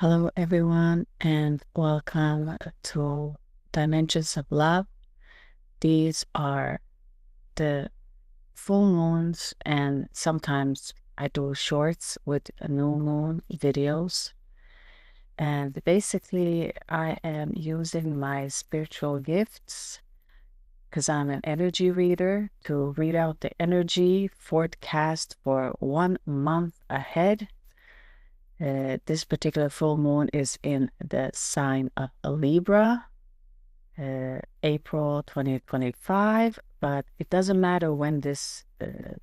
Hello, everyone, and welcome to Dimensions of Love. These are the full moons, and sometimes I do shorts with new moon videos. And basically, I am using my spiritual gifts because I'm an energy reader to read out the energy forecast for 1 month ahead. This particular full moon is in the sign of Libra, April 2025, but it doesn't matter when this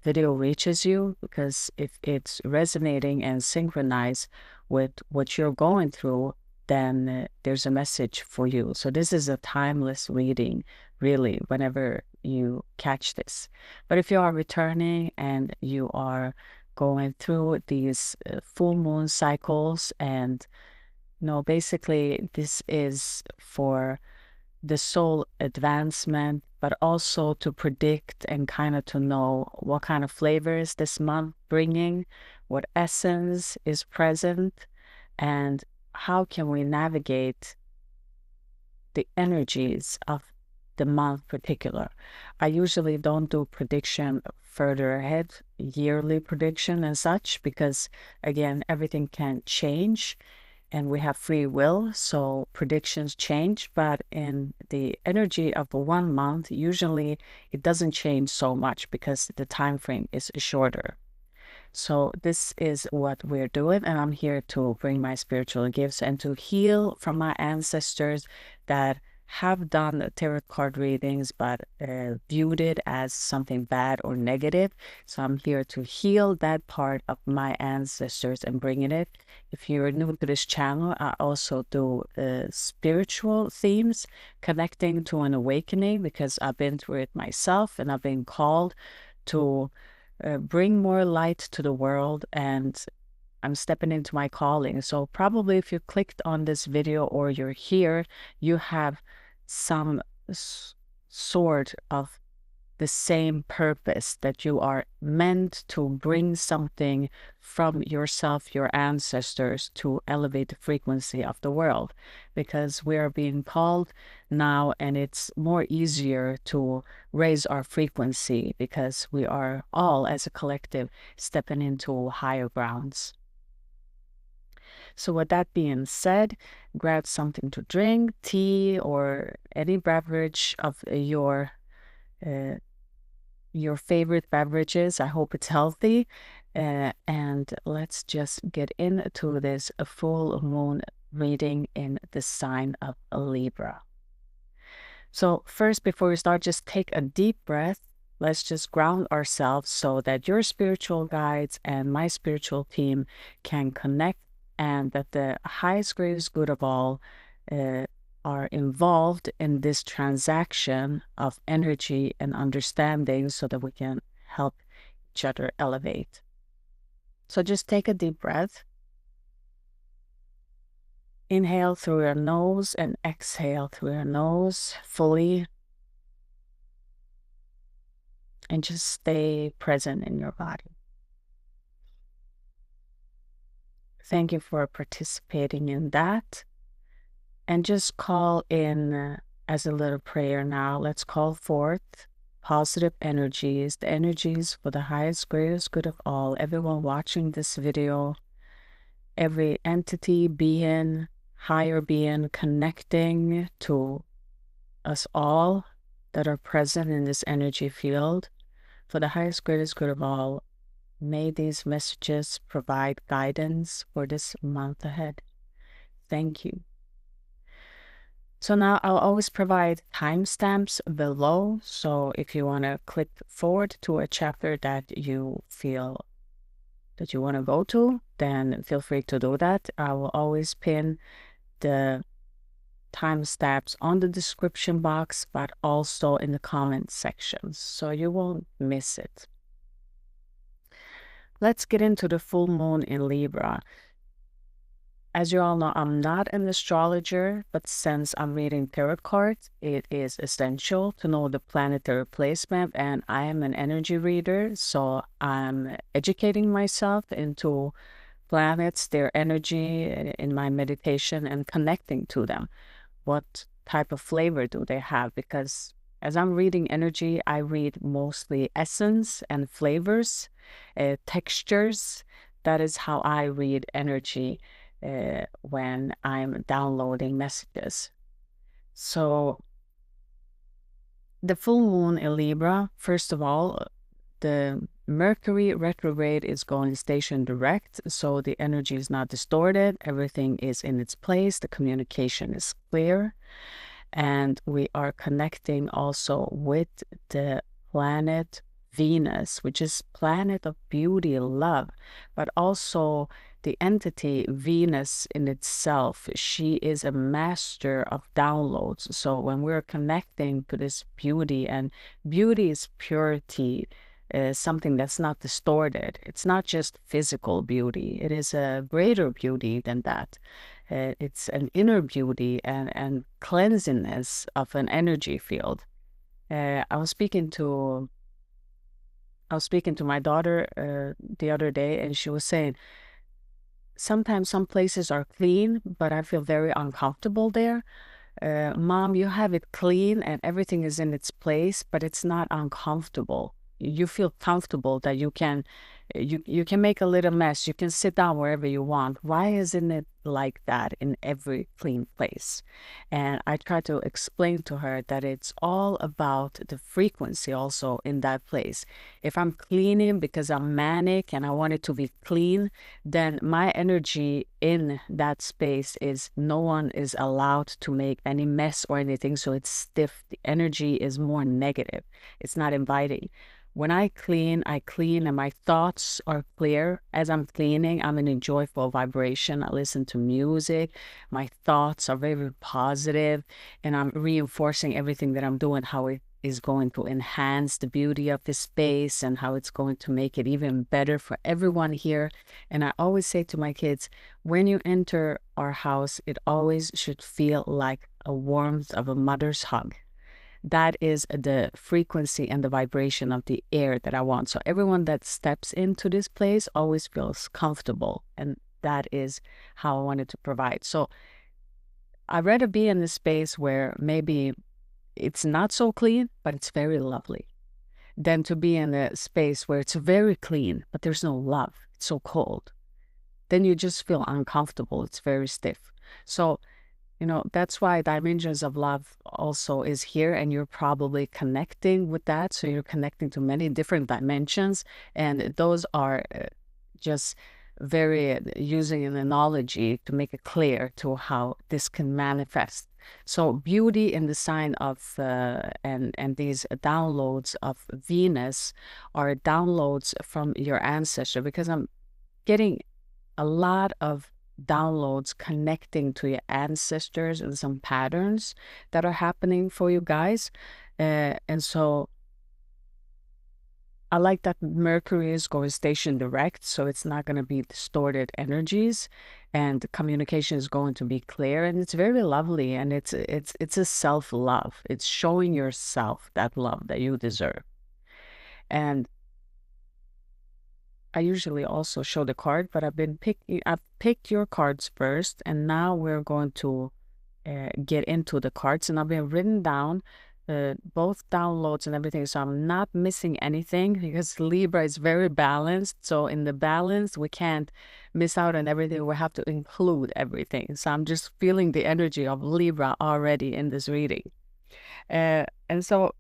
video reaches you, because if it's resonating and synchronized with what you're going through, then there's a message for you. So this is a timeless reading, really, whenever you catch this. But if you are returning and you are going through these full moon cycles, and basically this is for the soul advancement, but also to predict and kind of to know what kind of flavors this month bringing, what essence is present, and how can we navigate the energies of the month particular. I usually don't do prediction further ahead, yearly prediction and such, because again, everything can change and we have free will, so predictions change. But in the energy of 1 month, usually it doesn't change so much because the time frame is shorter. So this is what we're doing, and I'm here to bring my spiritual gifts and to heal from my ancestors that have done tarot card readings but viewed it as something bad or negative. So I'm here to heal that part of my ancestors and bringing it. If you're new to this channel, I also do spiritual themes connecting to an awakening, because I've been through it myself and I've been called to bring more light to the world, and I'm stepping into my calling. So probably if you clicked on this video or you're here, you have some sort of the same purpose, that you are meant to bring something from yourself, your ancestors, to elevate the frequency of the world, because we are being called now, and it's more easier to raise our frequency because we are all, as a collective, stepping into higher grounds. So with that being said, grab something to drink, tea, or any beverage of your favorite beverages. I hope it's healthy. And let's just get into this full moon reading in the sign of Libra. So first, before we start, just take a deep breath. Let's just ground ourselves so that your spiritual guides and my spiritual team can connect, and that the highest, greatest good of all are involved in this transaction of energy and understanding, so that we can help each other elevate. So just take a deep breath. Inhale through your nose and exhale through your nose fully. And just stay present in your body. Thank you for participating in that. And just call in as a little prayer now. Let's call forth positive energies, the energies for the highest, greatest good of all. Everyone watching this video, every entity, being, higher being, connecting to us all that are present in this energy field, for the highest, greatest good of all. May these messages provide guidance for this month ahead. Thank you. So now I'll always provide timestamps below. So if you want to click forward to a chapter that you feel that you want to go to, then feel free to do that. I will always pin the timestamps on the description box, but also in the comment sections, so you won't miss it. Let's get into the full moon in Libra. As you all know, I'm not an astrologer, but since I'm reading tarot cards, it is essential to know the planetary placement, and I am an energy reader, so I'm educating myself into planets, their energy in my meditation and connecting to them. What type of flavor do they have? Because as I'm reading energy, I read mostly essence and flavors, textures. That is how I read energy when I'm downloading messages. So the full moon in Libra, first of all, the Mercury retrograde is going station direct, so the energy is not distorted. Everything is in its place. The communication is clear. And we are connecting also with the planet Venus, which is planet of beauty, love, but also the entity Venus in itself. She is a master of downloads. So when we're connecting to this beauty, and beauty is purity, something that's not distorted. It's not just physical beauty. It is a greater beauty than that. It's an inner beauty and cleansiness of an energy field. I was speaking to my daughter the other day, and she was saying, sometimes some places are clean, but I feel very uncomfortable there. Mom, you have it clean and everything is in its place, but it's not uncomfortable. You feel comfortable that you can make a little mess. You can sit down wherever you want. Why isn't it like that in every clean place? And I try to explain to her that it's all about the frequency also in that place. If I'm cleaning because I'm manic and I want it to be clean, then my energy in that space is no one is allowed to make any mess or anything. So it's stiff. The energy is more negative. It's not inviting. When I clean and my thoughts are clear. As I'm cleaning, I'm in a joyful vibration. I listen to music. My thoughts are very positive, and I'm reinforcing everything that I'm doing, how it is going to enhance the beauty of the space and how it's going to make it even better for everyone here. And I always say to my kids, when you enter our house, it always should feel like a warmth of a mother's hug. That is the frequency and the vibration of the air that I want. So everyone that steps into this place always feels comfortable. And that is how I wanted to provide. So I'd rather be in a space where maybe it's not so clean, but it's very lovely, than to be in a space where it's very clean, but there's no love. It's so cold. Then you just feel uncomfortable. It's very stiff. So that's why Dimensions of Love also is here, and you're probably connecting with that. So you're connecting to many different dimensions, and those are just very using an analogy to make it clear to how this can manifest. So beauty in the sign of, and these downloads of Venus are downloads from your ancestor, because I'm getting a lot of downloads connecting to your ancestors and some patterns that are happening for you guys. And so I like that Mercury is going station direct, so it's not going to be distorted energies, and the communication is going to be clear, and it's very lovely, and it's a self-love. It's showing yourself that love that you deserve. And I usually also show the card, but I've picked your cards first, and now we're going to get into the cards, and I've been written down both downloads and everything, so I'm not missing anything, because Libra is very balanced. So in the balance, we can't miss out on everything. We have to include everything. So I'm just feeling the energy of Libra already in this reading. And so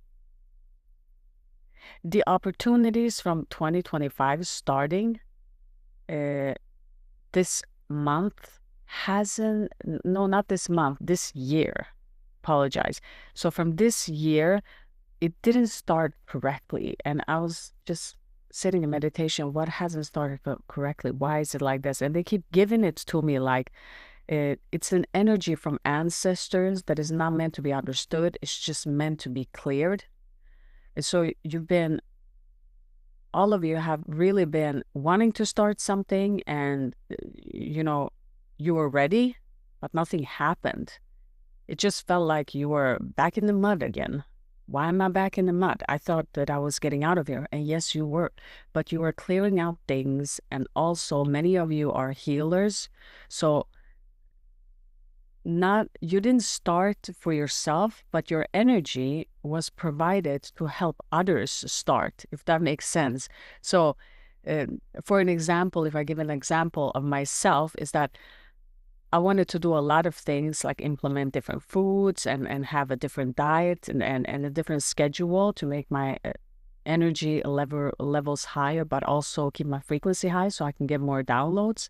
the opportunities from 2025 starting this month not this month, this year. Apologize. So from this year, it didn't start correctly. And I was just sitting in meditation. What hasn't started correctly? Why is it like this? And they keep giving it to me like it's an energy from ancestors that is not meant to be understood. It's just meant to be cleared. And so all of you have really been wanting to start something, and, you were ready, but nothing happened. It just felt like you were back in the mud again. Why am I back in the mud? I thought that I was getting out of here. And yes, you were, but you were clearing out things. And also, many of you are healers. So you didn't start for yourself, but your energy was provided to help others start, if that makes sense. So for an example, if I give an example of myself, is that I wanted to do a lot of things like implement different foods and have a different diet and a different schedule to make my energy levels higher, but also keep my frequency high so I can get more downloads.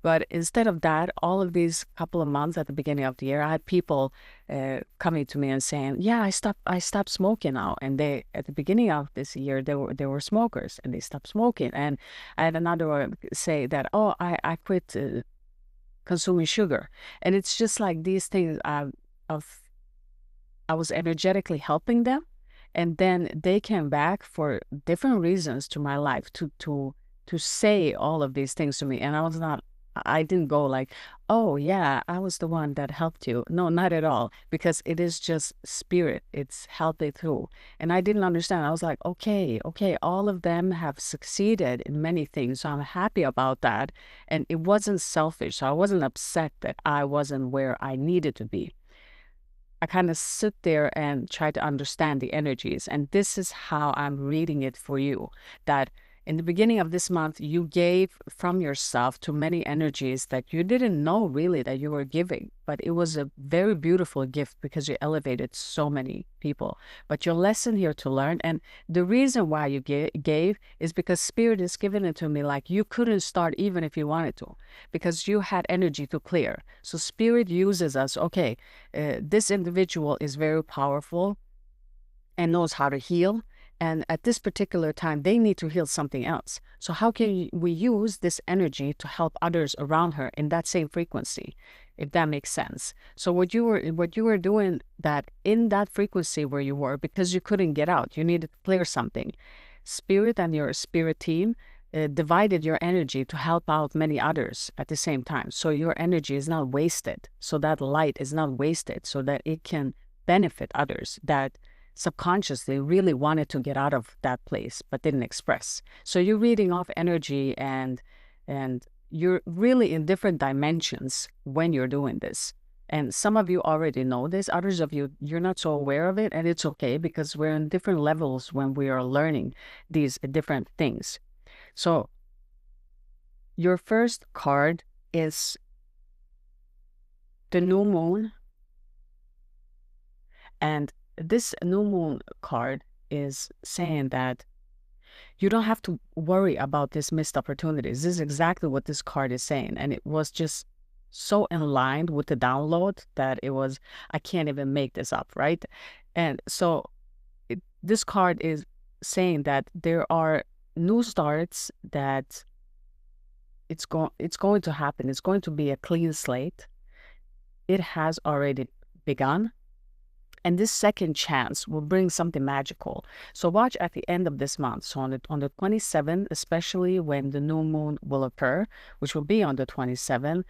But instead of that, all of these couple of months at the beginning of the year, I had people coming to me and saying, "Yeah, I stopped smoking now." And they, at the beginning of this year, they were smokers and they stopped smoking. And I had another one say that, "Oh, I quit consuming sugar." And it's just like these things of I was energetically helping them, and then they came back for different reasons to my life to say all of these things to me. And I didn't go like, "Oh yeah, I was the one that helped you." No, not at all, because it is just spirit. It's healthy through. And I didn't understand. I was like, okay, all of them have succeeded in many things, so I'm happy about that. And it wasn't selfish, so I wasn't upset that I wasn't where I needed to be. I kind of sit there and try to understand the energies. And this is how I'm reading it for you, that in the beginning of this month, you gave from yourself to many energies that you didn't know really that you were giving. But it was a very beautiful gift because you elevated so many people. But your lesson here to learn, and the reason why you gave is because Spirit is giving it to me like you couldn't start even if you wanted to, because you had energy to clear. So Spirit uses us. Okay, this individual is very powerful and knows how to heal. And at this particular time, they need to heal something else. So how can we use this energy to help others around her in that same frequency, if that makes sense? So what you were doing, that in that frequency where you were, because you couldn't get out, you needed to clear something. Spirit and your spirit team divided your energy to help out many others at the same time. So your energy is not wasted. So that light is not wasted, so that it can benefit others that subconsciously really wanted to get out of that place but didn't express. So you're reading off energy and you're really in different dimensions when you're doing this. And some of you already know this, others of you, you're not so aware of it, and it's okay because we're in different levels when we are learning these different things. So your first card is the new moon, and this new moon card is saying that you don't have to worry about these missed opportunities. This is exactly what this card is saying. And it was just so in line with the download that it was, I can't even make this up, right? And so this card is saying that there are new starts, that it's going to happen. It's going to be a clean slate. It has already begun. And this second chance will bring something magical. So watch at the end of this month. So on the 27th, especially when the new moon will occur, which will be on the 27th,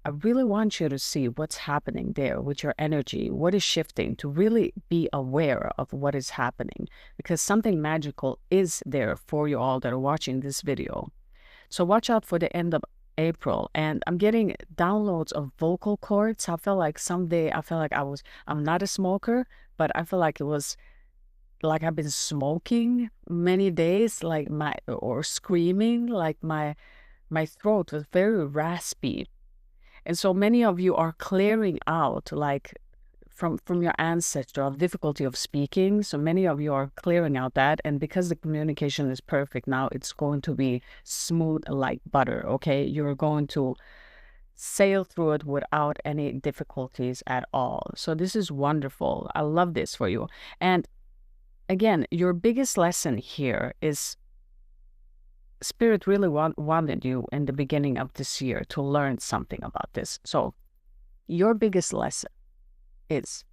I really want you to see what's happening there with your energy, what is shifting, to really be aware of what is happening, because something magical is there for you all that are watching this video. So watch out for the end of April, and I'm getting downloads of vocal cords. I feel like someday, I'm not a smoker, but I feel like it was like I've been smoking many days, like or screaming, like my throat was very raspy. And so many of you are clearing out, like from your ancestor, of difficulty of speaking. So many of you are clearing out that. And because the communication is perfect now, it's going to be smooth like butter, okay? You're going to sail through it without any difficulties at all. So this is wonderful. I love this for you. And again, your biggest lesson here is Spirit really wanted you in the beginning of this year to learn something about this. So your biggest lesson is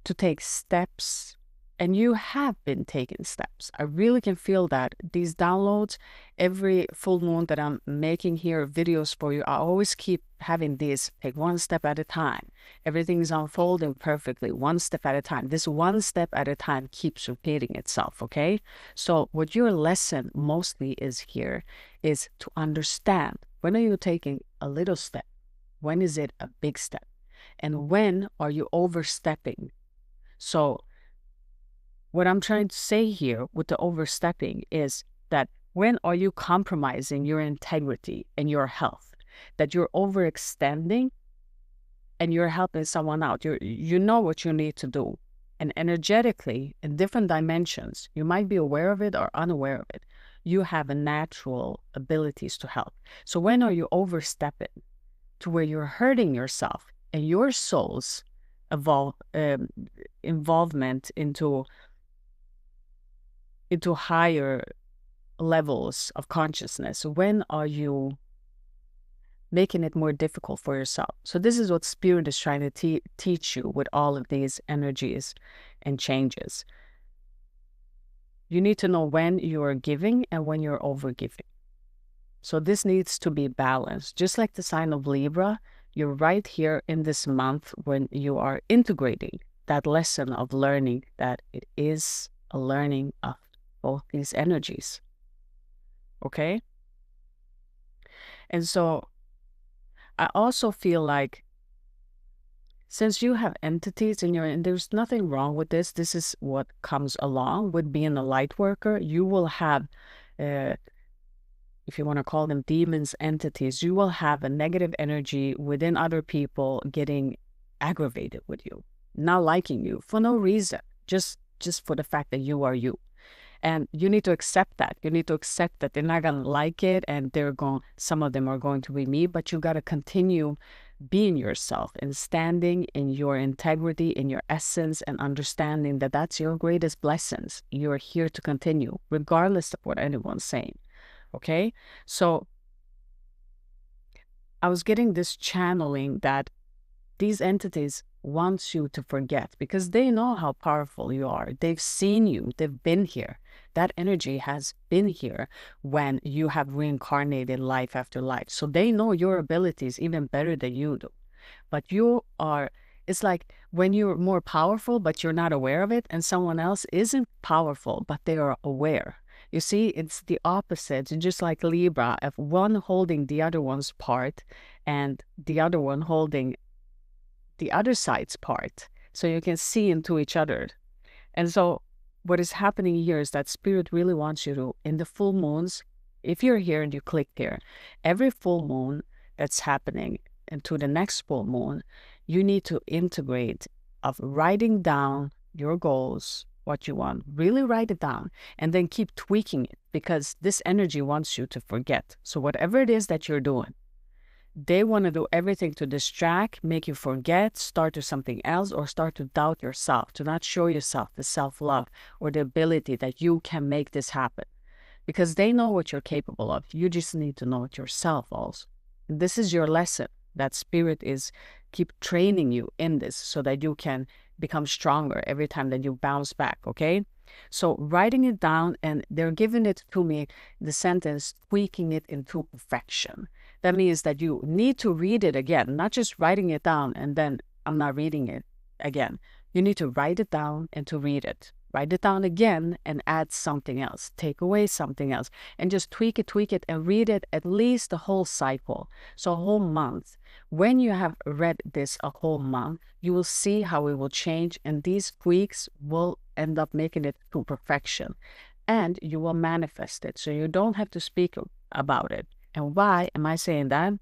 to take steps And you have been taking steps. I really can feel that. These downloads, every full moon that I'm making here, videos for you, I always keep having these, take one step at a time. Everything's unfolding perfectly, one step at a time. This one step at a time keeps repeating itself, okay? So what your lesson mostly is here is to understand, when are you taking a little step? When is it a big step? And when are you overstepping? So what I'm trying to say here with the overstepping is that when are you compromising your integrity and your health? That you're overextending and you're helping someone out. You know what you need to do. And energetically, in different dimensions, you might be aware of it or unaware of it. You have a natural abilities to help. So when are you overstepping to where you're hurting yourself and your soul's involvement into higher levels of consciousness? When are you making it more difficult for yourself? So this is what Spirit is trying to teach you with all of these energies and changes. You need to know when you're giving and when you're overgiving. So this needs to be balanced. Just like the sign of Libra, you're right here in this month when you are integrating that lesson of learning that it is a learning of both these energies. Okay? And so I also feel like since you have entities in and there's nothing wrong with this. This is what comes along with being a light worker. You will have, if you want to call them demons, entities, you will have a negative energy within other people getting aggravated with you, not liking you for no reason, just for the fact that you are you. And you need to accept that. You need to accept that they're not going to like it and some of them are going to be me, but you got to continue being yourself and standing in your integrity, in your essence, and understanding that that's your greatest blessings. You're here to continue, regardless of what anyone's saying. Okay? So I was getting this channeling that these entities want you to forget because they know how powerful you are. They've seen you. They've been here. That energy has been here when you have reincarnated life after life. So they know your abilities even better than you do. But it's like when you're more powerful, but you're not aware of it, and someone else isn't powerful, but they are aware. You see, it's the opposite. It's just like Libra, if one holding the other one's part and the other one holding the other side's part, so you can see into each other. And so what is happening here is that Spirit really wants you to, in the full moons, if you're here and you click here, every full moon that's happening into the next full moon, you need to integrate of writing down your goals, what you want, really write it down, and then keep tweaking it because this energy wants you to forget. So whatever it is that you're doing, they want to do everything to distract, make you forget, start to something else, or start to doubt yourself, to not show yourself the self-love or the ability that you can make this happen. Because they know what you're capable of. You just need to know it yourself also. And this is your lesson, that Spirit is keep training you in this so that you can become stronger every time that you bounce back, okay? So writing it down, and they're giving it to me, the sentence, tweaking it into perfection. That means that you need to read it again, not just writing it down and then I'm not reading it again. You need to write it down and to read it. Write it down again and add something else. Take away something else and just tweak it and read it at least the whole cycle. So a whole month. When you have read this a whole month, you will see how it will change, and these tweaks will end up making it to perfection. And you will manifest it. So you don't have to speak about it. And why am I saying that?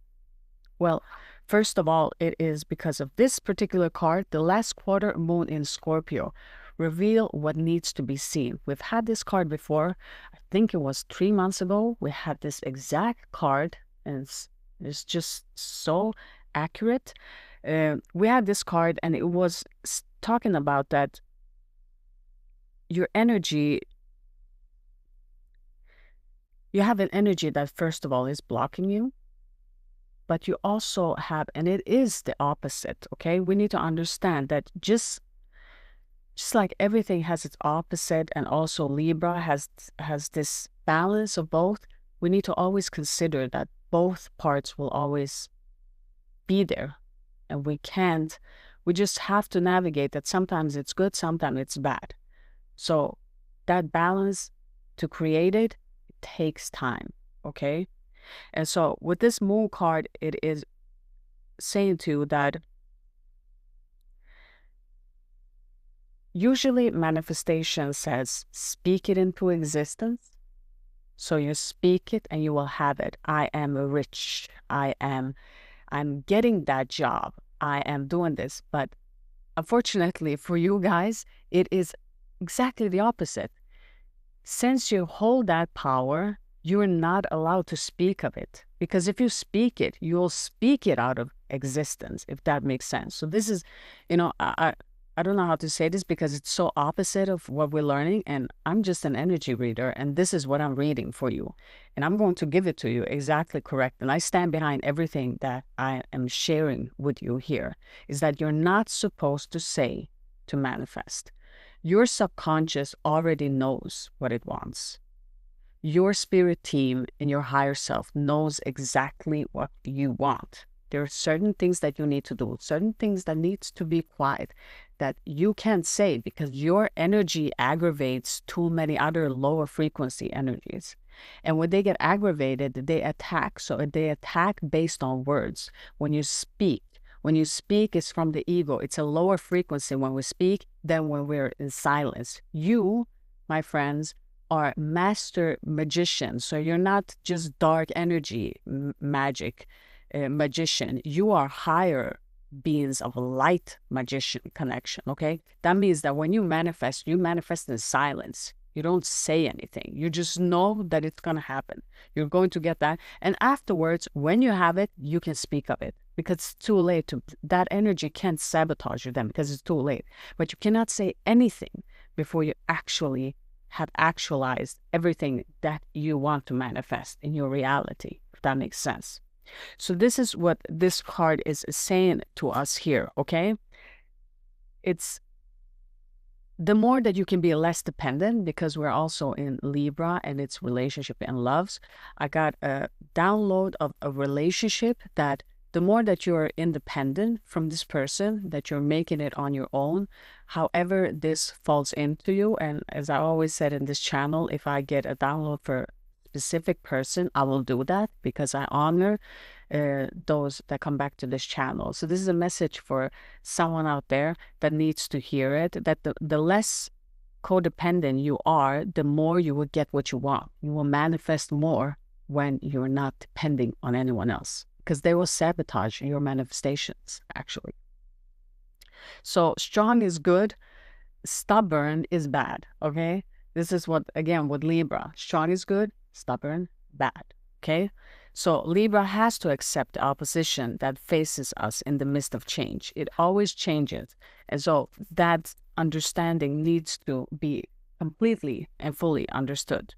Well, first of all, it is because of this particular card, the last quarter moon in Scorpio. Reveal what needs to be seen. We've had this card before. I think it was 3 months ago. We had this exact card, and it's just so accurate. We had this card, and it was talking about that your energy, you have an energy that, first of all, is blocking you. But you also have, and it is the opposite, okay? We need to understand that just just like everything has its opposite, and also Libra has this balance of both, we need to always consider that both parts will always be there. And we just have to navigate that. Sometimes it's good, sometimes it's bad. So that balance, to create it takes time, okay? And so with this moon card, it is saying to you that usually manifestation says, speak it into existence. So you speak it and you will have it. I am rich. I'm getting that job. I am doing this. But unfortunately for you guys, it is exactly the opposite. Since you hold that power, you're not allowed to speak of it. Because if you speak it, you'll speak it out of existence, if that makes sense. So this is, I don't know how to say this because it's so opposite of what we're learning. And I'm just an energy reader, and this is what I'm reading for you. And I'm going to give it to you exactly correct. And I stand behind everything that I am sharing with you here, is that you're not supposed to say to manifest. Your subconscious already knows what it wants. Your spirit team and your higher self knows exactly what you want. There are certain things that you need to do, certain things that needs to be quiet, that you can't say because your energy aggravates too many other lower frequency energies. And when they get aggravated, they attack. So they attack based on words. When you speak, it's from the ego. It's a lower frequency when we speak than when we're in silence. You, my friends, are master magicians. So you're not just dark energy magic magician. You are higher beings of light magician connection, okay? That means that when you manifest in silence. You don't say anything. You just know that it's going to happen. You're going to get that. And afterwards, when you have it, you can speak of it because it's too late. That energy can't sabotage you then because it's too late. But you cannot say anything before you actually have actualized everything that you want to manifest in your reality, if that makes sense. So this is what this card is saying to us here, okay? It's the more that you can be less dependent, because we're also in Libra and it's relationship and loves. I got a download of a relationship that the more that you're independent from this person, that you're making it on your own, however this falls into you. And as I always said in this channel, if I get a download for a specific person, I will do that because I honor those that come back to this channel. So this is a message for someone out there that needs to hear it, that the less codependent you are, the more you will get what you want. You will manifest more when you're not depending on anyone else, because they will sabotage your manifestations, actually. So strong is good, stubborn is bad, okay? This is what, again, with Libra, strong is good, stubborn, bad, okay? So Libra has to accept the opposition that faces us in the midst of change. It always changes. And so that understanding needs to be completely and fully understood.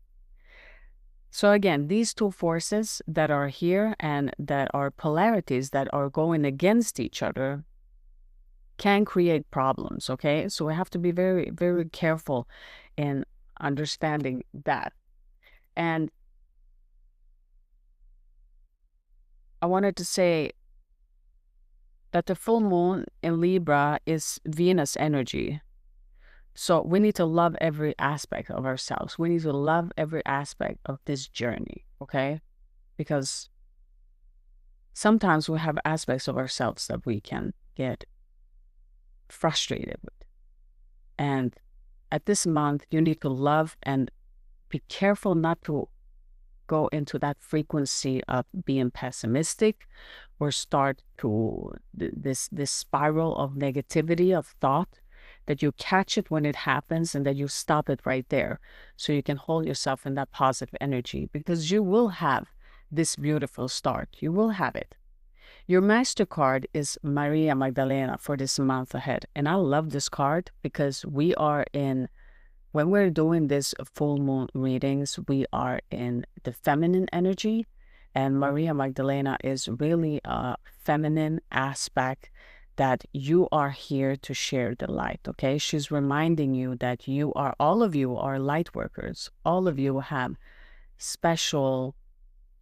So again, these two forces that are here and that are polarities that are going against each other can create problems, okay? So we have to be very, very careful in understanding that. And I wanted to say that the full moon in Libra is Venus energy. So we need to love every aspect of ourselves. We need to love every aspect of this journey, okay? Because sometimes we have aspects of ourselves that we can get frustrated with. And at this month, you need to love and be careful not to go into that frequency of being pessimistic or start to this spiral of negativity of thought, that you catch it when it happens and that you stop it right there so you can hold yourself in that positive energy, because you will have this beautiful start. You will have it. Your master card is Maria Magdalena for this month ahead. And I love this card because when we're doing this full moon readings, we are in the feminine energy, and Maria Magdalena is really a feminine aspect that you are here to share the light, okay? She's reminding you that all of you are light workers. All of you have special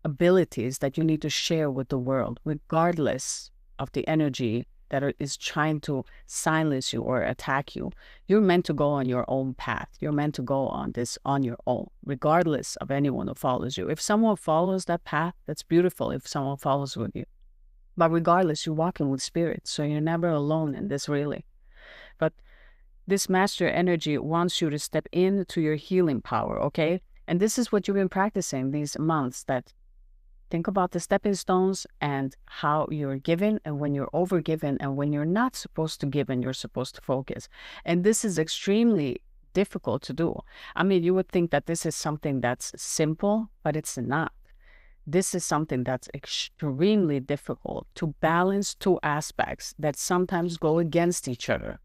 abilities that you need to share with the world, regardless of the energy that is trying to silence you or attack you. You're meant to go on your own path. You're meant to go on this on your own, regardless of anyone who follows you. If someone follows that path, that's beautiful if someone follows with you. But regardless, you're walking with spirit, so you're never alone in this, really. But this master energy wants you to step into your healing power, okay? And this is what you've been practicing these months, that think about the stepping stones and how you're given and when you're overgiven and when you're not supposed to give and you're supposed to focus. And this is extremely difficult to do. I mean, you would think that this is something that's simple, but it's not. This is something that's extremely difficult to balance two aspects that sometimes go against each other.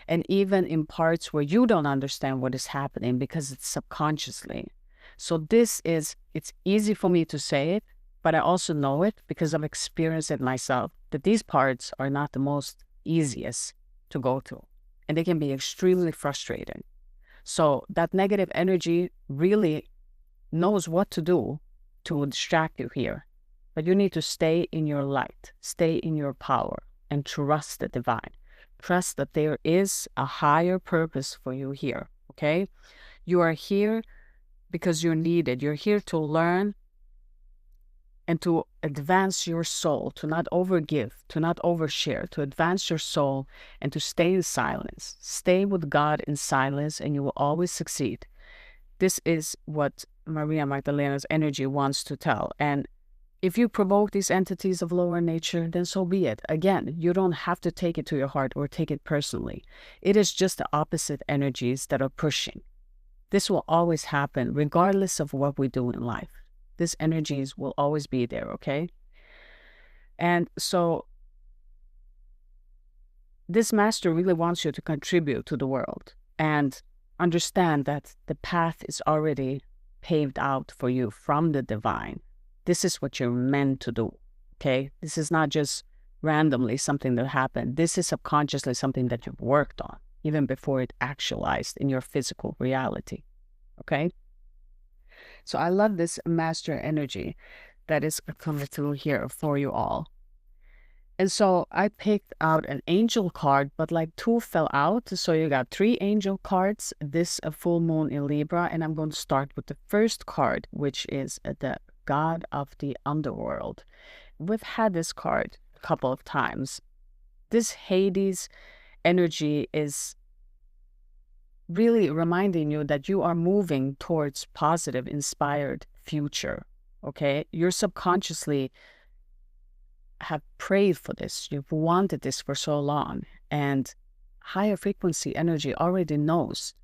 And even in parts where you don't understand what is happening because it's subconsciously. So it's easy for me to say it, but I also know it because I've experienced it myself, that these parts are not the most easiest to go through. And they can be extremely frustrating. So that negative energy really knows what to do to distract you here. But you need to stay in your light, stay in your power, and trust the divine. Trust that there is a higher purpose for you here, okay? You are here because you're needed. You're here to learn and to advance your soul, to not overgive, to not overshare, to advance your soul and to stay in silence. Stay with God in silence and you will always succeed. This is what Maria Magdalena's energy wants to tell. And if you provoke these entities of lower nature, then so be it. Again, you don't have to take it to your heart or take it personally. It is just the opposite energies that are pushing. This will always happen regardless of what we do in life. These energies will always be there, okay? And so this master really wants you to contribute to the world and understand that the path is already paved out for you from the divine. This is what you're meant to do, okay? This is not just randomly something that happened. This is subconsciously something that you've worked on, even before it actualized in your physical reality, okay? So I love this master energy that is coming through here for you all. And so I picked out an angel card, but like 2 fell out. So you got 3 angel cards, this full moon in Libra. And I'm going to start with the first card, which is the God of the Underworld. We've had this card a couple of times. This Hades energy is really reminding you that you are moving towards positive, inspired future, okay? You're subconsciously have prayed for this. You've wanted this for so long. And higher frequency energy already knows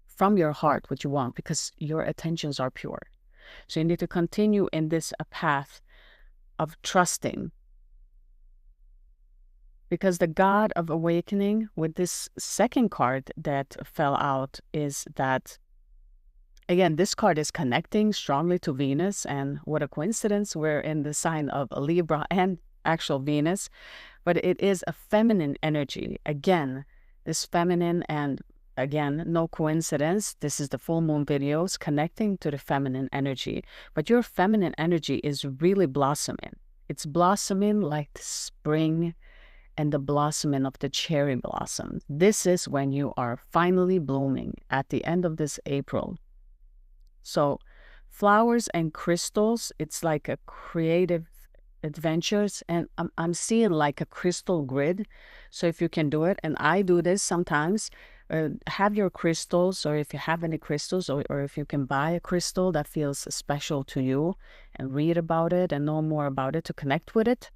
from your heart what you want because your intentions are pure. So you need to continue in this path of trusting. Because the God of Awakening with this second card that fell out is that, again, this card is connecting strongly to Venus, and what a coincidence, we're in the sign of Libra and actual Venus, but it is a feminine energy. Again, this feminine, and again, no coincidence, this is the full moon videos connecting to the feminine energy, but your feminine energy is really blossoming. It's blossoming like the spring and the blossoming of the cherry blossom. This is when you are finally blooming at the end of this April. So flowers and crystals, it's like a creative adventures, and I'm seeing like a crystal grid. So if you can do it, and I do this sometimes, have your crystals, or if you have any crystals, or if you can buy a crystal that feels special to you and read about it and know more about it to connect with it.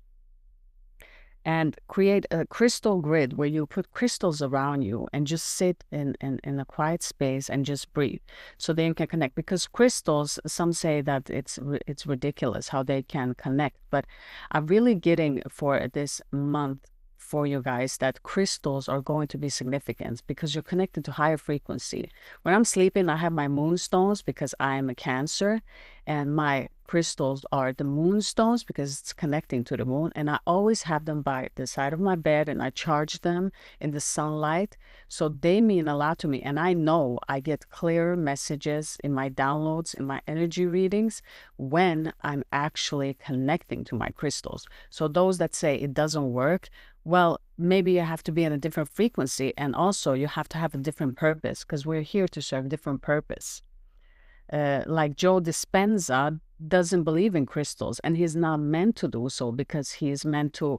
And create a crystal grid where you put crystals around you and just sit in a quiet space and just breathe. So then you can connect. Because crystals, some say that it's ridiculous how they can connect. But I'm really getting for this month for you guys that crystals are going to be significant because you're connected to higher frequency. When I'm sleeping, I have my moonstones because I am a Cancer, and my crystals are the moonstones because it's connecting to the moon. And I always have them by the side of my bed and I charge them in the sunlight. So they mean a lot to me. And I know I get clearer messages in my downloads, in my energy readings, when I'm actually connecting to my crystals. So those that say it doesn't work, well, maybe you have to be in a different frequency. And also you have to have a different purpose, because we're here to serve a different purpose. Like Joe Dispenza doesn't believe in crystals, and he's not meant to do so, because he is meant to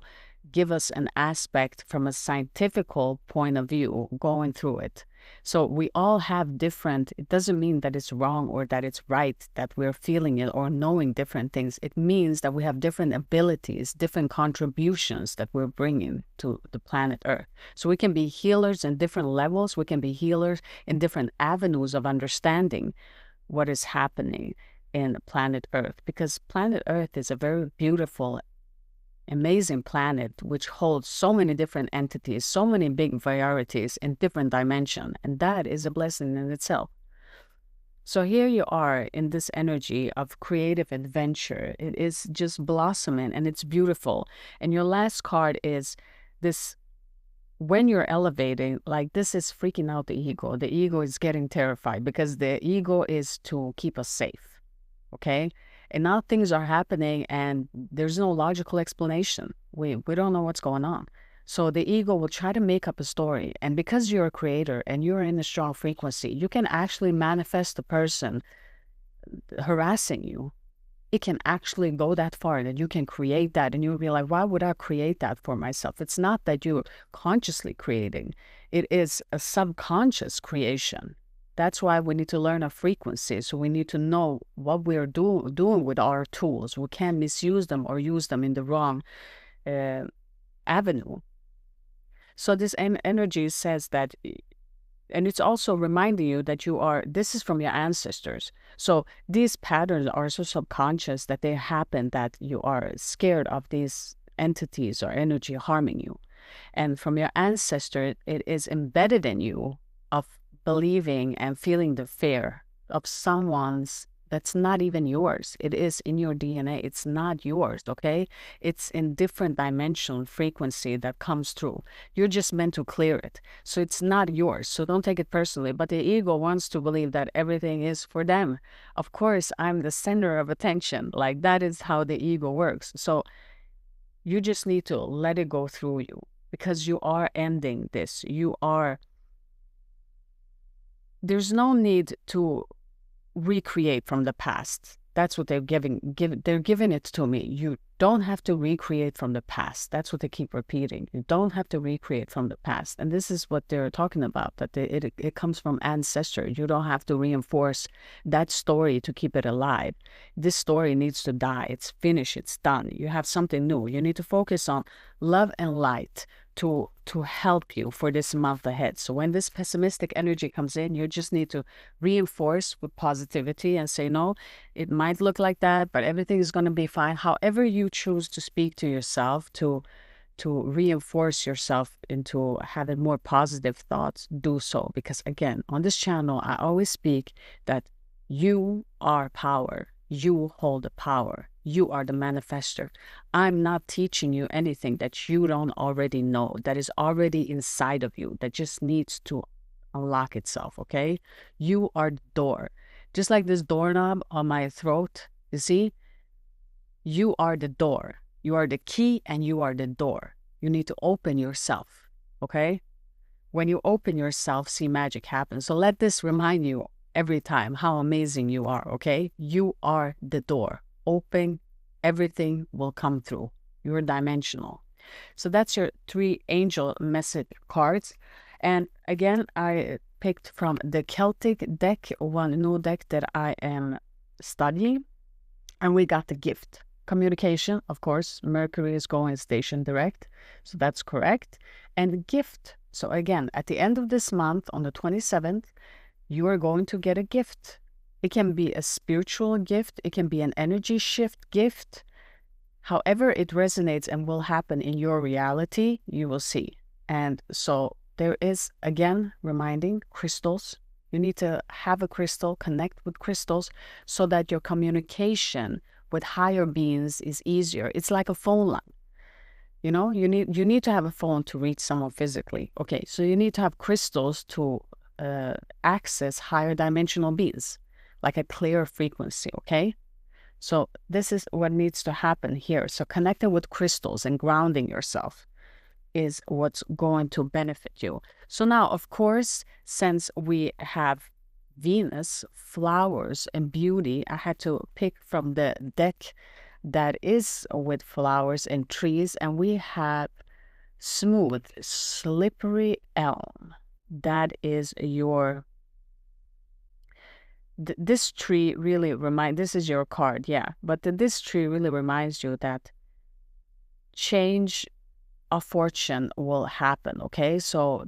give us an aspect from a scientific point of view going through it. So we all have different, it doesn't mean that it's wrong or that it's right that we're feeling it or knowing different things. It means that we have different abilities, different contributions that we're bringing to the planet Earth. So we can be healers in different levels. We can be healers in different avenues of understanding what is happening in planet Earth, because planet Earth is a very beautiful, amazing planet which holds so many different entities, so many big varieties in different dimensions, and that is a blessing in itself. So here you are in this energy of creative adventure. It is just blossoming and it's beautiful. And your last card is this: when you're elevating, like, this is freaking out the ego. The ego is getting terrified because the ego is to keep us safe, okay? And now things are happening and there's no logical explanation. We don't know what's going on. So the ego will try to make up a story. And because you're a creator and you're in a strong frequency, you can actually manifest the person harassing you. It can actually go that far that you can create that, and you'll be like, why would I create that for myself? It's not that you're consciously creating. It is a subconscious creation. That's why we need to learn a frequency. So we need to know what we're doing with our tools. We can't misuse them or use them in the wrong avenue. So this energy says that, and it's also reminding you that this is from your ancestors. So these patterns are so subconscious that they happen, that you are scared of these entities or energy harming you. And from your ancestor, it is embedded in you of believing and feeling the fear of someone's that's not even yours. It is in your DNA. It's not yours, okay? It's in different dimensional frequency that comes through. You're just meant to clear it. So it's not yours. So don't take it personally. But the ego wants to believe that everything is for them. Of course, I'm the center of attention. Like, that is how the ego works. So you just need to let it go through you, because you are ending this. There's no need to recreate from the past. That's what they're they're giving it to me. You don't have to recreate from the past. That's what they keep repeating. You don't have to recreate from the past. And this is what they're talking about, that it comes from ancestor. You don't have to reinforce that story to keep it alive. This story needs to die. It's finished. It's done. You have something new. You need to focus on love and light to help you for this month ahead. So when this pessimistic energy comes in, you just need to reinforce with positivity and say, no, it might look like that, but everything is going to be fine. However you choose to speak to yourself, to reinforce yourself into having more positive thoughts, do so. Because again, on this channel, I always speak that you are power. You hold the power. You are the manifester. I'm not teaching you anything that you don't already know, that is already inside of you, that just needs to unlock itself, okay? You are the door. Just like this doorknob on my throat, you see? You are the door. You are the key and you are the door. You need to open yourself, okay? When you open yourself, see magic happen. So let this remind you every time how amazing you are, okay? You are the door. Open, everything will come through. You're dimensional. So that's your 3 angel message cards. And again, I picked from the Celtic deck, one new deck that I am studying. And we got the gift. Communication, of course. Mercury is going station direct. So that's correct. And gift. So again, at the end of this month, on the 27th, you are going to get a gift. It can be a spiritual gift. It can be an energy shift gift. However it resonates and will happen in your reality, you will see. And so there is, again, reminding crystals. You need to have a crystal, connect with crystals so that your communication with higher beings is easier. It's like a phone line. You know, you need to have a phone to reach someone physically. Okay, so you need to have crystals to access higher dimensional beings, like a clear frequency, okay? So this is what needs to happen here. So connecting with crystals and grounding yourself is what's going to benefit you. So now, of course, since we have Venus, flowers, and beauty, I had to pick from the deck that is with flowers and trees, and we have smooth, slippery elm. That is your... this tree really this is your card, yeah, but this tree really reminds you that change of fortune will happen, okay? So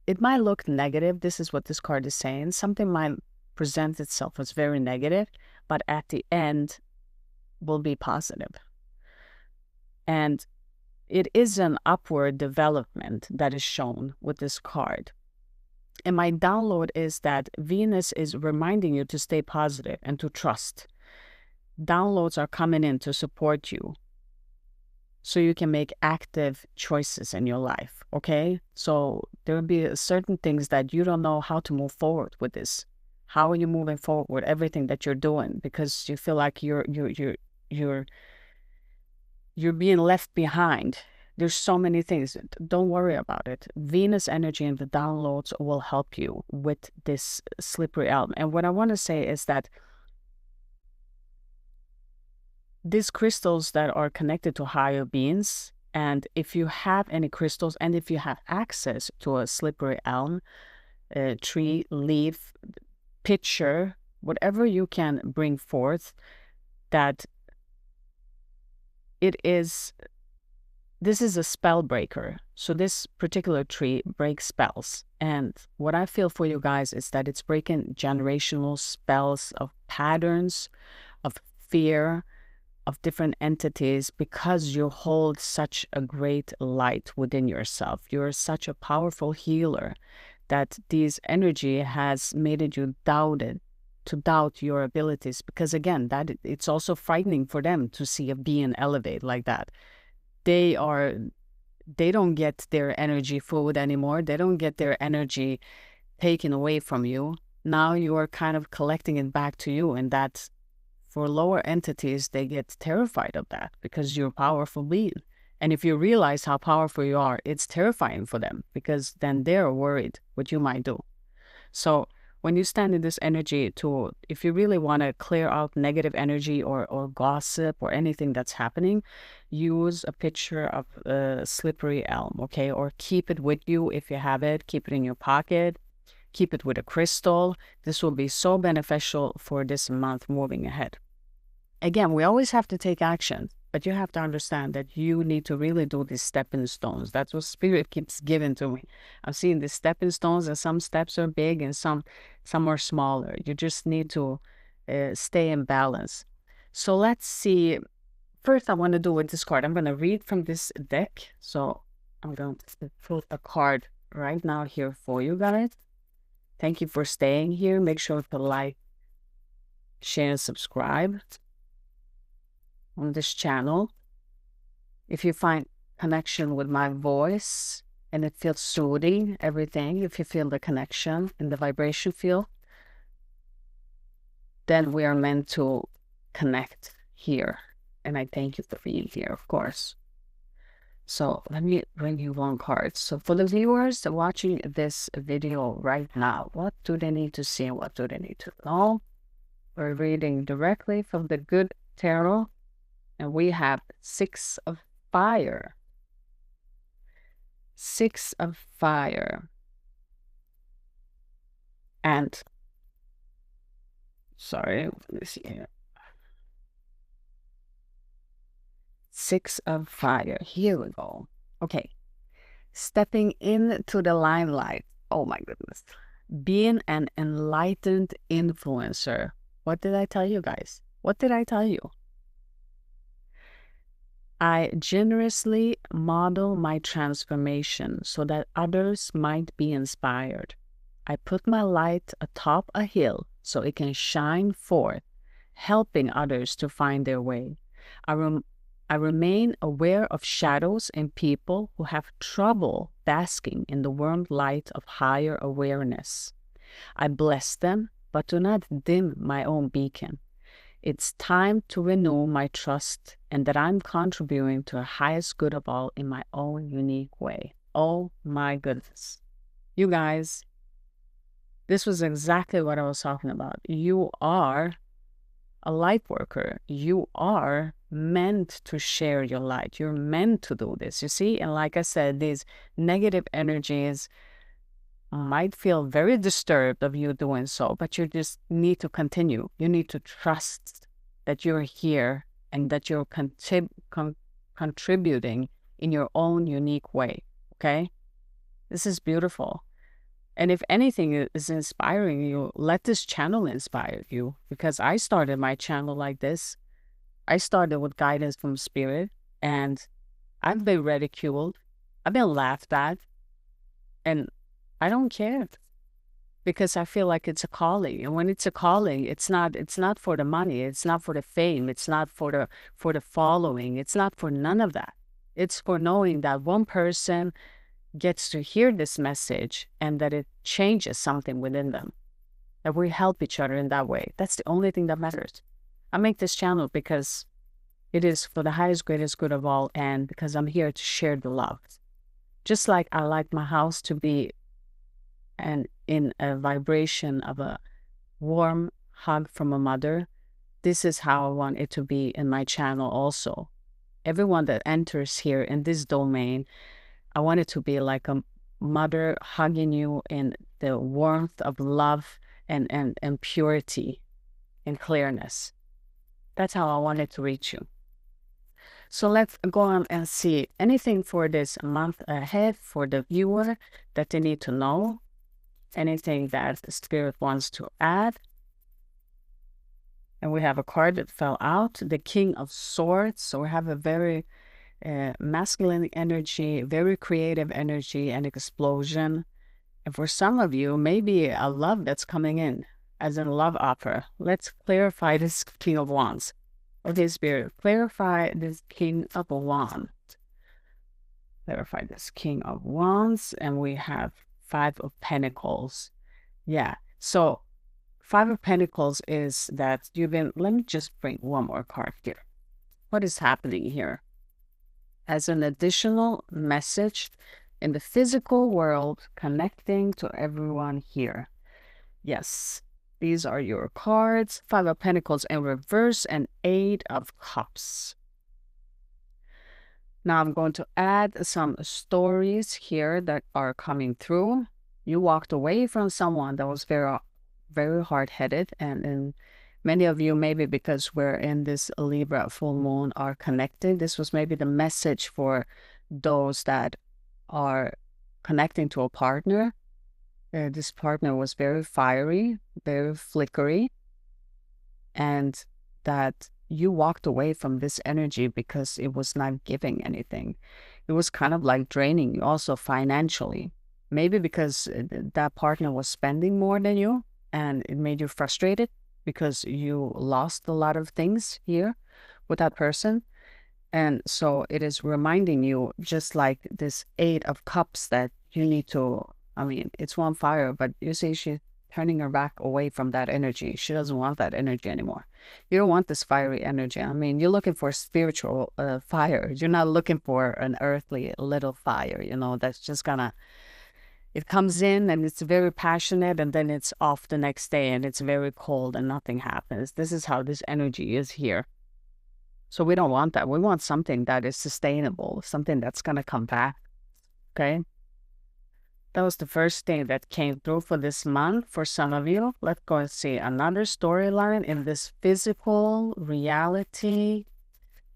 it might look negative. This is what this card is saying. Something might present itself as very negative, but at the end will be positive. And it is an upward development that is shown with this card. And my download is that Venus is reminding you to stay positive and to trust. Downloads are coming in to support you so you can make active choices in your life, okay? So there will be certain things that you don't know how to move forward with this. How are you moving forward with everything that you're doing? Because you feel like you're being left behind. There's so many things. Don't worry about it. Venus energy and the downloads will help you with this slippery elm. And what I want to say is that these crystals that are connected to higher beings, and if you have any crystals, and if you have access to a slippery elm, tree, leaf, picture, whatever you can bring forth, that this is a spell breaker. So this particular tree breaks spells. And what I feel for you guys is that it's breaking generational spells of patterns, of fear, of different entities, because you hold such a great light within yourself. You're such a powerful healer that this energy has made you to doubt your abilities, because again, that it's also frightening for them to see a being elevate like that. They don't get their energy food anymore. They don't get their energy taken away from you. Now you are kind of collecting it back to you, and that's, for lower entities, they get terrified of that because you're a powerful being. And if you realize how powerful you are, it's terrifying for them, because then they're worried what you might do. So when you stand in this energy if you really want to clear out negative energy or gossip or anything that's happening, use a picture of a slippery elm, okay? Or keep it with you if you have it. Keep it in your pocket. Keep it with a crystal. This will be so beneficial for this month moving ahead. Again, we always have to take action, but you have to understand that you need to really do these stepping stones. That's what Spirit keeps giving to me. I'm seeing these stepping stones, and some steps are big and some are smaller. You just need to stay in balance. So let's see. First, I want to do with this card. I'm going to read from this deck. So I'm going to put a card right now here for you guys. Thank you for staying here. Make sure to like, share, and subscribe on this channel. If you find connection with my voice and it feels soothing, everything, if you feel the connection in the vibration field, then we are meant to connect here. And I thank you for being here, of course. So let me bring you one card. So for the viewers watching this video right now, what do they need to see and what do they need to know? We're reading directly from the Good Tarot, and we have 6 of Fire. 6 of Fire. And, sorry, let me see here. 6 of Fire. Here we go. Okay. Stepping into the limelight. Oh my goodness. Being an enlightened influencer. What did I tell you guys? What did I tell you? I generously model my transformation so that others might be inspired. I put my light atop a hill so it can shine forth helping others to find their way. I remain aware of shadows in people who have trouble basking in the warm light of higher awareness. I bless them, but do not dim my own beacon. It's time to renew my trust and that I'm contributing to the highest good of all in my own unique way. Oh my goodness. You guys, this was exactly what I was talking about. You are a light worker. You are meant to share your light. You're meant to do this, you see? And like I said, these negative energies might feel very disturbed of you doing so, but you just need to continue. You need to trust that you're here and that you're contributing in your own unique way, okay? This is beautiful. And if anything is inspiring you, let this channel inspire you, because I started my channel like this. I started with guidance from spirit, and I've been ridiculed. I've been laughed at, and I don't care, because I feel like it's a calling. And when it's a calling, it's not for the money, it's not for the fame, it's not for the following, it's not for none of that. It's for knowing that one person gets to hear this message and that it changes something within them, that we help each other in that way. That's the only thing that matters. I make this channel because it is for the highest, greatest good of all, and because I'm here to share the love. Just like I like my house to be in a vibration of a warm hug from a mother, this is how I want it to be in my channel also. Everyone that enters here in this domain, I want it to be like a mother hugging you in the warmth of love and purity and clearness. That's how I want it to reach you. So let's go on and see anything for this month ahead for the viewer that they need to know. Anything that the spirit wants to add. And we have a card that fell out, the King of Swords. So we have a very masculine energy, very creative energy and explosion. And for some of you, maybe a love that's coming in as a love offer. Let's clarify this King of Wands. Okay, Spirit, clarify this King of Wands. Clarify this King of Wands. And we have Five of Pentacles. Yeah, so Five of Pentacles is that you've been, let me just bring one more card here. What is happening here? As an additional message in the physical world, connecting to everyone here. Yes, these are your cards. Five of Pentacles in reverse and Eight of Cups. Now I'm going to add some stories here that are coming through. You walked away from someone that was very, very hard-headed, and many of you, maybe because we're in this Libra full moon, are connected. This was maybe the message for those that are connecting to a partner. This partner was very fiery, very flickery, and that you walked away from this energy because it was not giving anything. It was kind of like draining you also financially. Maybe because that partner was spending more than you and it made you frustrated because you lost a lot of things here with that person. And so it is reminding you, just like this Eight of Cups, that you need to, I mean, it's one fire, but you see she's turning her back away from that energy. She doesn't want that energy anymore. You don't want this fiery energy. I mean, you're looking for spiritual fire. You're not looking for an earthly little fire, you know, that's just gonna, it comes in and it's very passionate and then it's off the next day and it's very cold and nothing happens. This is how this energy is here. So we don't want that. We want something that is sustainable, something that's going to come back, okay? That was the first thing that came through for this month for some of you. Let's go and see another storyline in this physical reality,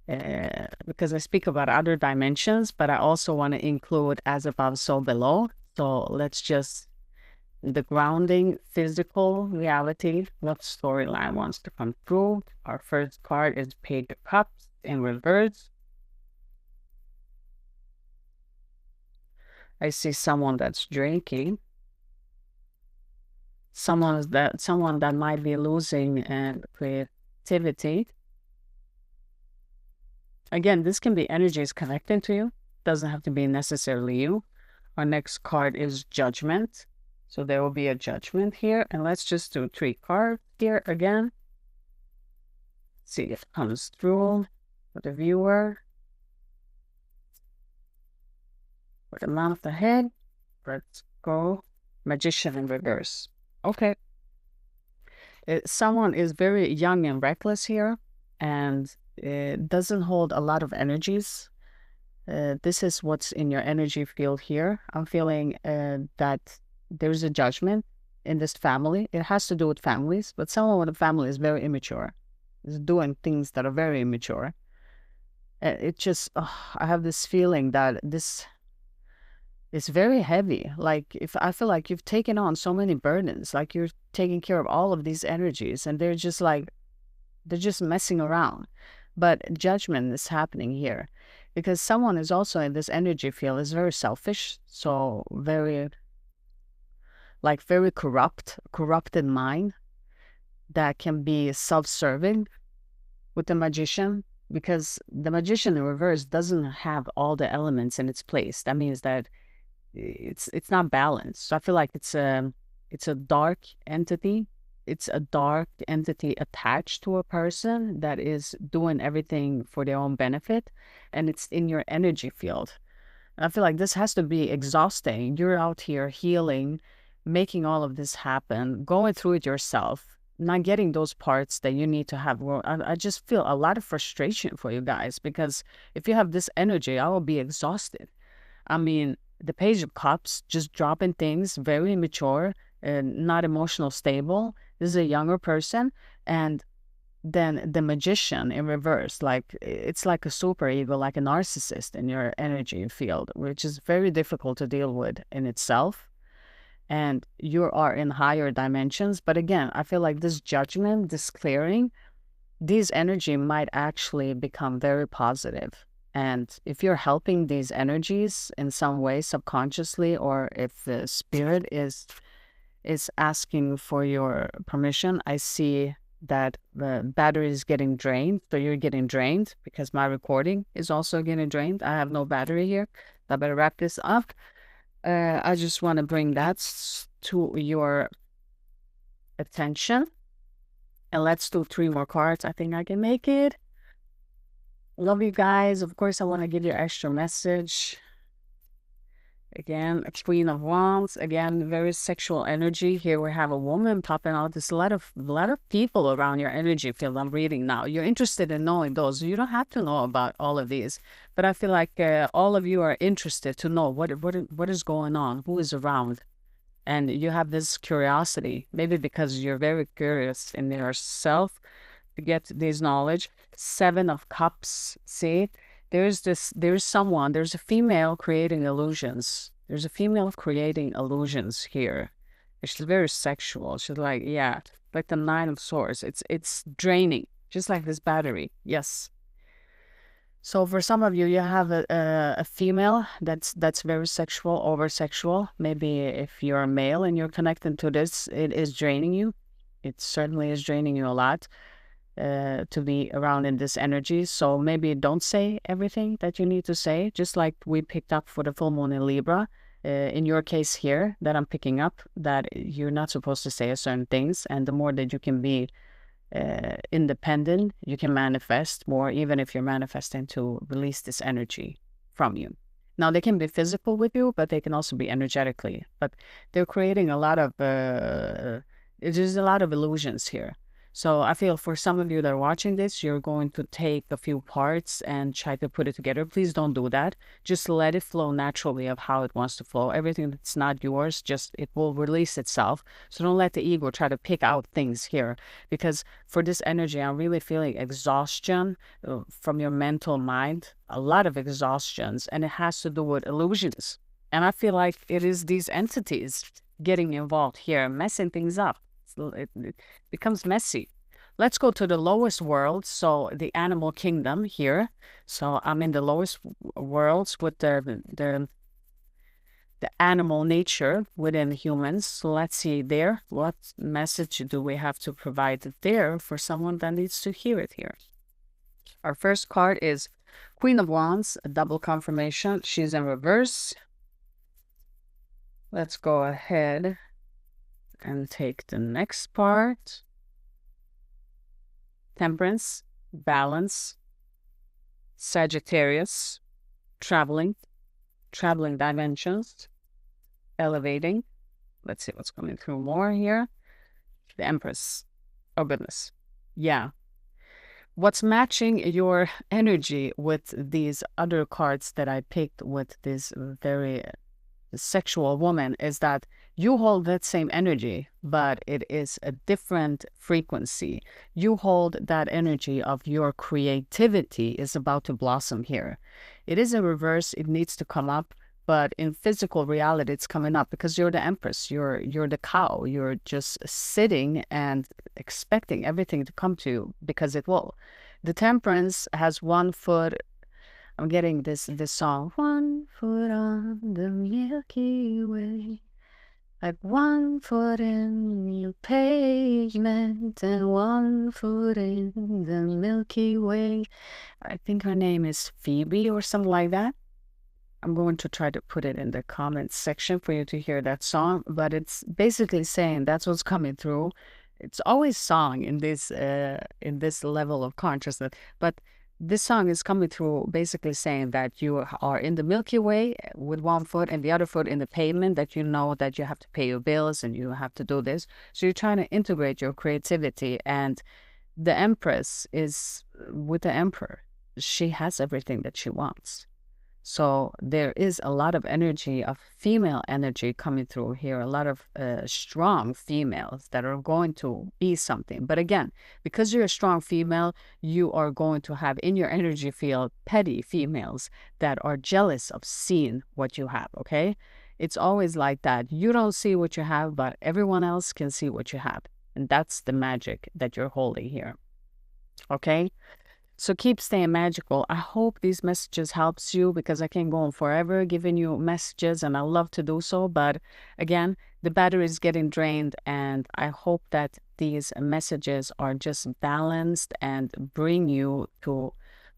because I speak about other dimensions, but I also want to include as above, so below. So let's just, the grounding physical reality, what storyline wants to come through. Our first card is Page of Cups in reverse. I see someone that's drinking. Someone that might be losing and activity. Again, this can be energies connecting to you. Doesn't have to be necessarily you. Our next card is Judgment. So there will be a judgment here. And let's just do 3 cards here again. See if it comes through for the viewer. For the month ahead, let's go. Magician in reverse. Okay. Someone is very young and reckless here, and it doesn't hold a lot of energies. This is what's in your energy field here. I'm feeling that there's a judgment in this family. It has to do with families, but someone with a family is very immature. Is doing things that are very immature. It just, I have this feeling that this is very heavy. Like, if I feel like you've taken on so many burdens, like you're taking care of all of these energies, and they're just messing around. But judgment is happening here because someone is also in this energy field is very selfish, so very corrupted mind that can be self-serving with the magician, because the magician in reverse doesn't have all the elements in its place. That means that it's not balanced. So I feel like it's a dark entity. It's a dark entity attached to a person that is doing everything for their own benefit, and it's in your energy field. And I feel like this has to be exhausting. You're out here healing, making all of this happen, going through it yourself, not getting those parts that you need to have. Well, I just feel a lot of frustration for you guys, because if you have this energy, I will be exhausted. I mean, the Page of Cups, just dropping things, very immature and not emotional stable. This is a younger person. And then the Magician in reverse, like it's like a super ego, like a narcissist in your energy field, which is very difficult to deal with in itself. And you are in higher dimensions. But again, I feel like this judgment, this clearing, these energy might actually become very positive. And if you're helping these energies in some way subconsciously, or if the spirit is asking for your permission, I see that the battery is getting drained. So you're getting drained because my recording is also getting drained. I have no battery here. I better wrap this up. I just want to bring that to your attention. And let's do 3 more cards. I think I can make it. Love you guys. Of course, I want to give you an extra message. Again, a Queen of Wands. Again, very sexual energy. Here we have a woman popping out. There's a lot of people around your energy field I'm reading now. You're interested in knowing those. You don't have to know about all of these, but I feel like all of you are interested to know what is going on, who is around, and you have this curiosity. Maybe because you're very curious in yourself to get this knowledge. 7 of Cups. See, there's a female creating illusions. There's a female creating illusions here. She's very sexual. She's like, yeah, like the 9 of Swords. It's draining, just like this battery. Yes. So for some of you, you have a female that's very sexual, over sexual. Maybe if you're a male and you're connected to this, it is draining you. It certainly is draining you a lot. To be around in this energy. So maybe don't say everything that you need to say, just like we picked up for the full moon in Libra. In your case here, that I'm picking up, that you're not supposed to say certain things. And the more that you can be independent, you can manifest more, even if you're manifesting to release this energy from you. Now, they can be physical with you, but they can also be energetically. But they're creating a lot of, there's a lot of illusions here. So I feel for some of you that are watching this, you're going to take a few parts and try to put it together. Please don't do that. Just let it flow naturally of how it wants to flow. Everything that's not yours, just it will release itself. So don't let the ego try to pick out things here. Because for this energy, I'm really feeling exhaustion from your mental mind. A lot of exhaustions. And it has to do with illusions. And I feel like it is these entities getting involved here, messing things up. It becomes messy. Let's go to the lowest world. So the animal kingdom here. So I'm in the lowest worlds with the the animal nature within humans. So let's see there. What message do we have to provide there for someone that needs to hear it here? Our first card is Queen of Wands, a double confirmation. She's in reverse. Let's go ahead and take the next part. Temperance, balance, Sagittarius, traveling dimensions, elevating. Let's see what's coming through more here. The Empress. Oh, goodness. Yeah. What's matching your energy with these other cards that I picked with this very sexual woman is that you hold that same energy, but it is a different frequency. You hold that energy of your creativity is about to blossom here. It is in reverse. It needs to come up, but in physical reality, it's coming up because you're the Empress. You're the cow. You're just sitting and expecting everything to come to you because it will. The Temperance has one foot. I'm getting this song. One foot on the Milky Way, like one foot in the pavement and one foot in the Milky Way. I think her name is Phoebe or something like that. I'm going to try to put it in the comments section for you to hear that song, but it's basically saying that's what's coming through. It's always song in this level of consciousness, but this song is coming through basically saying that you are in the Milky Way with one foot and the other foot in the pavement, that you know that you have to pay your bills and you have to do this. So you're trying to integrate your creativity, and the Empress is with the Emperor. She has everything that she wants. So there is a lot of energy, of female energy coming through here, a lot of strong females that are going to be something. But again, because you're a strong female, you are going to have in your energy field petty females that are jealous of seeing what you have, okay? It's always like that. You don't see what you have, but everyone else can see what you have. And that's the magic that you're holding here, okay? So keep staying magical. I hope these messages helps you because I can go on forever giving you messages and I love to do so. But again, the battery is getting drained, and I hope that these messages are just balanced and bring you to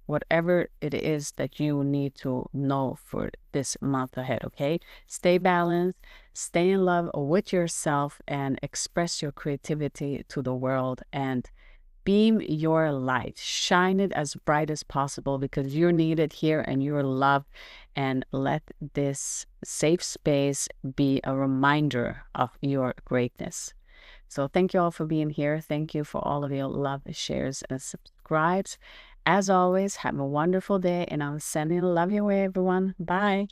whatever it is that you need to know for this month ahead, okay? Stay balanced, stay in love with yourself, and express your creativity to the world, and beam your light. Shine it as bright as possible because you're needed here and you're loved. And let this safe space be a reminder of your greatness. So thank you all for being here. Thank you for all of your love, shares, and subscribes. As always, have a wonderful day, and I'm sending love your way, everyone. Bye.